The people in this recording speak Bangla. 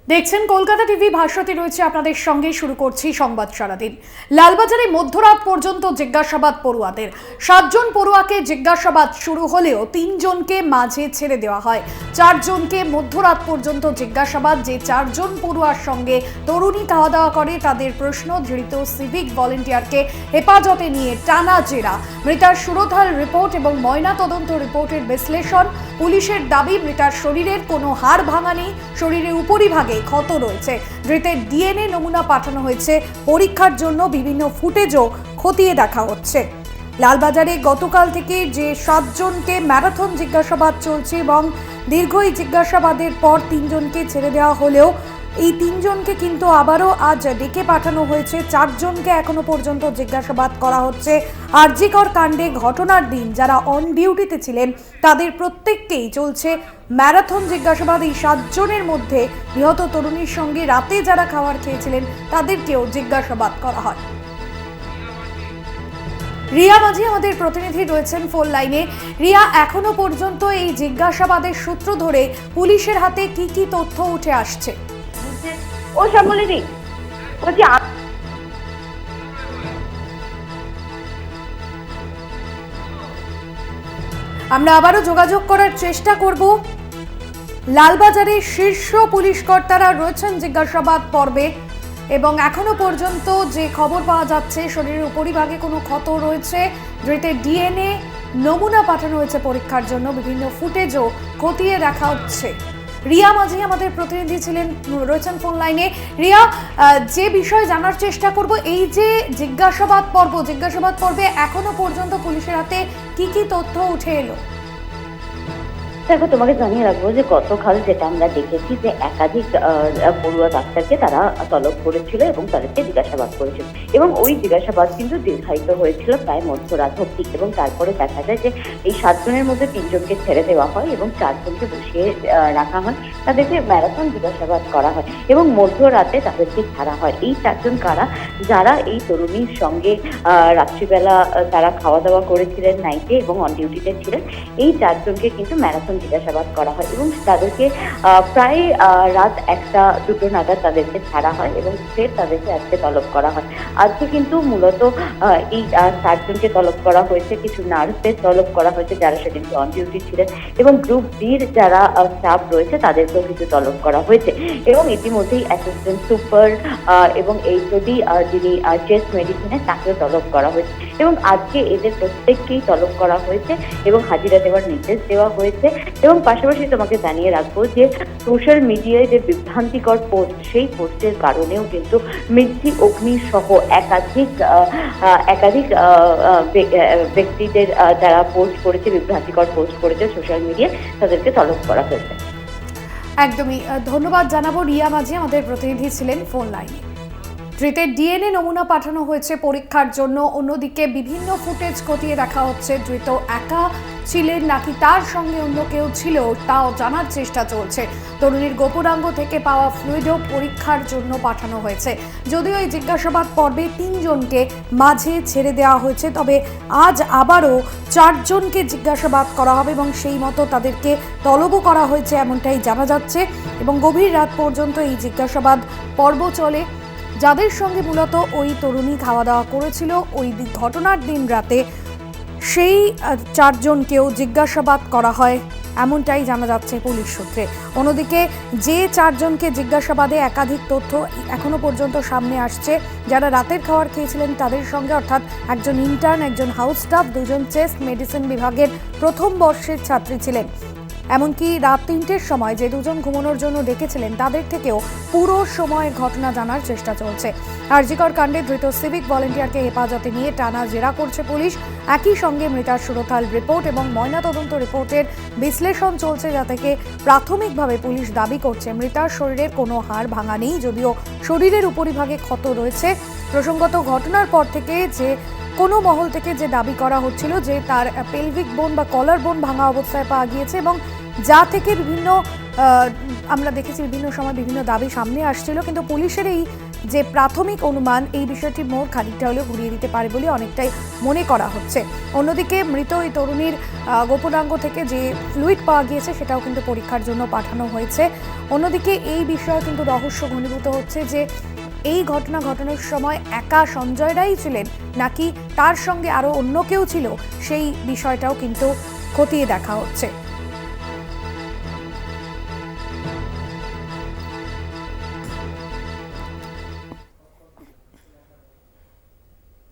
দেখছেন কলকাতা টিভি, ভাস্বতী রয়েছে আপনাদের সঙ্গে। শুরু করছি সংবাদ সারাদিন। লালবাজারে মধ্যরাত পর্যন্ত জিজ্ঞাসাবাদ পড়ুয়াদের। 7 জন পড়ুয়াকে জিজ্ঞাসাবাদ শুরু হলেও 3 জনকে মাঝে ছেড়ে দেওয়া হয়। 4 জনকে মধ্যরাত পর্যন্ত জিজ্ঞাসাবাদ। যে 4 জন পড়ুয়ার সঙ্গে তরুণী খাওয়া দাওয়া করে তাদের প্রশ্ন, ধৃত সিভিক ভলেন্টিয়ারকে হেফাজতে নিয়ে টানা জেরা। মৃতার সুরতহাল রিপোর্ট এবং ময়না তদন্ত রিপোর্টের বিশ্লেষণ। পুলিশের দাবি, মৃতার শরীরের কোনো হাড় ভাঙা নেই, শরীরের উপরিভাগে ক্ষত রয়েছে। ধৃতের ডিএনএ নমুনা পাঠানো হয়েছে পরীক্ষার জন্য। বিভিন্ন ফুটেজও খতিয়ে দেখা হচ্ছে। লালবাজারে গতকাল থেকে যে 7 জনকে ম্যারাথন জিজ্ঞাসাবাদ চলছে এবং দীর্ঘ এই জিজ্ঞাসাবাদের পর 3 জনকে ছেড়ে দেওয়া হলেও এই 3 জনকে কিন্তু আবারও আজ ডেকে পাঠানো হয়েছে। 4 জনকে এখনো পর্যন্ত জিজ্ঞাসাবাদ করা হচ্ছে। আরজিকর কাণ্ডে ঘটনার দিন যারা অন ডিউটিতে ছিলেন তাদের প্রত্যেককেই চলছে ম্যারাথন জিজ্ঞাসাবাদ। এই 7 জনের মধ্যে নিহত তরুণীর সঙ্গে রাতে যারা খাবার খেয়েছিলেন তাদেরকেও জিজ্ঞাসাবাদ করা হয়। রিয়া মাঝি আমাদের প্রতিনিধি রয়েছেন ফোন লাইনে। রিয়া, এখনো পর্যন্ত এই জিজ্ঞাসাবাদের সূত্র ধরে পুলিশের হাতে কি কি তথ্য উঠে আসছে? ও শ্যামলিদি বলছি, আমরা আবারও যোগাযোগ করার চেষ্টা করব। লালবাজারের শীর্ষ পুলিশ কর্তারা রয়েছেন জিজ্ঞাসাবাদ পর্বে এবং এখনো পর্যন্ত যে খবর পাওয়া যাচ্ছে শরীরের উপরিভাগে কোনো ক্ষত রয়েছে। ধৃতের ডিএনএ নমুনা পাঠানো হয়েছে পরীক্ষার জন্য। বিভিন্ন ফুটেজও খতিয়ে দেখা হচ্ছে। রিয়া মাঝি আমাদের প্রতিনিধি রয়েছেন ফোন লাইনে। রিয়া, যে বিষয় জানার চেষ্টা করব, এই যে জিজ্ঞাসাবাদ পর্বে এখনো পর্যন্ত পুলিশের হাতে কি কি তথ্য উঠে এলো? দেখো, তোমাকে জানিয়ে রাখবো যে গতকাল যেটা আমরা দেখেছি যে একাধিক পড়ুয়া ডাক্তারকে তারা তলব করেছিল এবং তাদেরকে জিজ্ঞাসাবাদ করেছিল এবং ওই জিজ্ঞাসাবাদ কিন্তু দীর্ঘায়িত হয়েছিল প্রায় মধ্যরাত অবধি। এবং তারপরে দেখা যায় যে এই 7 জনের মধ্যে 3 জনকে ছেড়ে দেওয়া হয় এবং 4 জনকে বসিয়ে রাখা হয়, তাদেরকে ম্যারাথন জিজ্ঞাসাবাদ করা হয় এবং মধ্যরাতে তাদেরকে ছাড়া হয়। এই 4 জন কারা? যারা এই তরুণীর সঙ্গে রাত্রিবেলা তারা খাওয়া দাওয়া করেছিলেন নাইটে এবং অন ডিউটিতে ছিলেন। এই 4 জনকে কিন্তু ম্যারাথন জিজ্ঞাসাবাদ করা হয় এবং তাদেরকে প্রায় রাত 1টা-2টো নাগাদ তাদেরকে ছাড়া হয় এবং ফের তাদেরকে আজকে তলব করা হয়। আজকে কিন্তু মূলত এই 4 জনকে তলব করা হয়েছে, কিছু নার্সদের তলব করা হয়েছে যারা সেদিন অন ডিউটি ছিলেন এবং গ্রুপ বির যারা স্টাফ রয়েছে তাদেরকেও কিন্তু তলব করা হয়েছে এবং ইতিমধ্যেই অ্যাসিস্ট্যান্ট সুপার এবং এইচওডি যিনি চেস্ট মেডিসিনে তাকেও তলব করা হয়েছে এবং আজকে এদের প্রত্যেককেই তলব করা হয়েছে এবং হাজিরা দেওয়ার নির্দেশ দেওয়া হয়েছে। এবং পাশাপাশি তোমাকে জানিয়ে রাখবো যে সোশ্যাল মিডিয়ায় যে বিভ্রান্তিকর পোস্ট, সেই পোস্টের কারণেও কিন্তু মৃত্যু অগ্নি সহ একাধিক ব্যক্তিদের যারা পোস্ট করেছে, বিভ্রান্তিকর পোস্ট করেছে সোশ্যাল মিডিয়ায়, তাদেরকে তলব করা হয়েছে। একদমই ধন্যবাদ জানাবো। রিয়া মাঝি আমাদের প্রতিনিধি ছিলেন ফোন লাইনে। ধৃতের ডিএনএ নমুনা পাঠানো হয়েছে পরীক্ষার জন্য। অন্যদিকে বিভিন্ন ফুটেজ খতিয়ে দেখা হচ্ছে। ধৃত একা ছিলেন নাকি তার সঙ্গে অন্য কেউ ছিল তাও জানার চেষ্টা চলছে। তরুণীর গোপনাঙ্গ থেকে পাওয়া ফ্লুইডও পরীক্ষার জন্য পাঠানো হয়েছে। যদিও এই জিজ্ঞাসাবাদ পর্বে 3 জনকে মাঝে ছেড়ে দেওয়া হয়েছে, তবে আজ আবারও 4 জনকে জিজ্ঞাসাবাদ করা হবে এবং সেই মতো তাদেরকে তলবও করা হয়েছে এমনটাই জানা যাচ্ছে এবং গভীর রাত পর্যন্ত এই জিজ্ঞাসাবাদ পর্ব চলে। যাদের সঙ্গে মূলত ওই তরুণী খাওয়া দাওয়া করেছিল ওই ঘটনার দিন রাতে, সেই 4 জনকেও জিজ্ঞাসাবাদ করা হয় এমনটাই জানা যাচ্ছে পুলিশ সূত্রে। অন্যদিকে যে 4 জনকে জিজ্ঞাসাবাদে একাধিক তথ্য এখনো পর্যন্ত সামনে আসছে। যারা রাতের খাবার খেয়েছিলেন তাদের সঙ্গে, অর্থাৎ একজন ইন্টার্ন, একজন হাউস স্টাফ, 2 জন চেস্ট মেডিসিন বিভাগের প্রথম বর্ষের ছাত্রী ছিলেন। এমনকি রাত 3টের সময় যে 2 জন ঘুমানোর জন্য ডেকেছিলেন তাদের থেকেও পুরো সময়ের ঘটনা জানার চেষ্টা চলছে। আরজিকর কাণ্ডে ধৃত সিভিক ভলেন্টিয়ারকে হেফাজতে নিয়ে টানা জেরা করছে পুলিশ। একই সঙ্গে মৃতার সুরতহাল রিপোর্ট এবং ময়নাতদন্ত রিপোর্টের বিশ্লেষণ চলছে, যা থেকে প্রাথমিকভাবে পুলিশ দাবি করছে মৃতার শরীরের কোনো হাড় ভাঙা নেই, যদিও শরীরের উপরিভাগে ক্ষত রয়েছে। প্রসঙ্গত, ঘটনার পর থেকে যে কোনো মহল থেকে যে দাবি করা হচ্ছিল যে তার পেলভিক বোন বা কলার বোন ভাঙা অবস্থায় পাওয়া গিয়েছে এবং যা থেকে বিভিন্ন আমরা দেখেছি বিভিন্ন সময় বিভিন্ন দাবি সামনে আসছিল, কিন্তু পুলিশের এই যে প্রাথমিক অনুমান এই বিষয়টি মোড় খানিকটা হলেও ঘুরিয়ে দিতে পারে বলে অনেকটাই মনে করা হচ্ছে। অন্যদিকে মৃত এই তরুণীর গোপনাঙ্গ থেকে যে ফ্লুইড পাওয়া গিয়েছে সেটাও কিন্তু পরীক্ষার জন্য পাঠানো হয়েছে। অন্যদিকে এই বিষয়ে কিন্তু রহস্য ঘনীভূত হচ্ছে যে এই ঘটনা ঘটানোর সময় একা সঞ্জয় রায় ছিলেন নাকি তার সঙ্গে আরও অন্য কেউ ছিল, সেই বিষয়টাও কিন্তু খতিয়ে দেখা হচ্ছে।